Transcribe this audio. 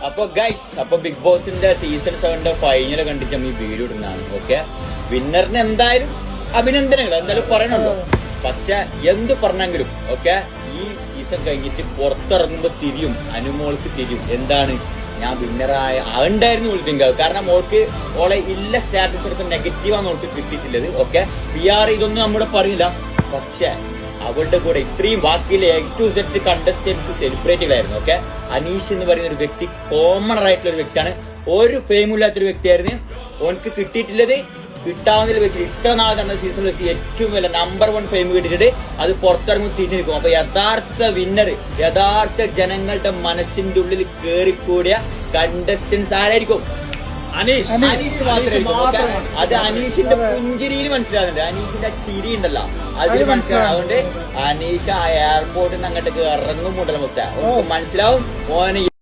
അപ്പൊ ഗൈസ്, അപ്പൊ ബിഗ് ബോസിന്റെ സീസൺ 7 ഫൈനൽ കണ്ടിട്ട് നമ്മൾ ഈ വീഡിയോ ഇടുന്നതാണ്. ഓക്കെ, വിന്നറിന് എന്തായാലും അഭിനന്ദനങ്ങൾ എന്തായാലും പറയണല്ലോ. പക്ഷെ എന്ത് പറഞ്ഞെങ്കിലും ഓക്കെ, ഈ സീസൺ കഴിഞ്ഞിട്ട് പുറത്തിറങ്ങുമ്പോ തിരിയും, അനുമോൾക്ക് തിരിയും എന്താണ് ഞാൻ വിന്നറായ ഉണ്ടായിരുന്നു വിളിച്ചിട്ടുണ്ടാവും. കാരണം മോൾക്ക് ഓളെ ഇല്ല സ്റ്റാറ്റസ് എടുത്ത് നെഗറ്റീവാണ് ഓൾക്ക് കിട്ടിയിട്ടുള്ളത്. ഓക്കെ, PR ഇതൊന്നും നമ്മുടെ പറയില്ല. പക്ഷെ അവളുടെ കൂടെ ഇത്രയും ബാക്കിയിലെ A to Z കണ്ടസ്റ്റൻസ് സെലിബ്രിറ്റികളായിരുന്നു. ഓക്കെ, അനീഷ് എന്ന് പറയുന്ന ഒരു വ്യക്തി കോമണർ ആയിട്ടുള്ള ഒരു വ്യക്തിയാണ്, ഒരു ഫെയിമും ഇല്ലാത്തൊരു വ്യക്തിയായിരുന്നു. ഓനക്ക് കിട്ടിയിട്ടുള്ളത് കിട്ടാവുന്നതിൽ വെച്ചിട്ട് ഇത്ര നാൾ തന്നെ സീസണിൽ വെച്ച് ഏറ്റവും വലിയ നമ്പർ 1 ഫെയിം കിട്ടിയിട്ട് അത് പുറത്തിറങ്ങുമ്പോൾ തിരിഞ്ഞിരിക്കും. അപ്പൊ യഥാർത്ഥ വിന്നർ, യഥാർത്ഥ ജനങ്ങളുടെ മനസ്സിന്റെ ഉള്ളിൽ കേറിക്കൂടിയ കണ്ടസ്റ്റൻസ് ആരായിരിക്കും? അനീഷ് മാത്രമായിരിക്കും. അത് അനീഷിന്റെ പുഞ്ചിരിയിൽ മനസ്സിലാകുന്നുണ്ട്, അനീഷിന്റെ ചിരി ഉണ്ടല്ലോ അതിൽ മനസ്സിലാവും. അതുകൊണ്ട് അനീഷ് ആ എയർപോർട്ടിൽ നിന്ന് അങ്ങോട്ടേക്ക് ഇറങ്ങുമ്പോണ്ടല്ലോ മനസ്സിലാവും ഓനെ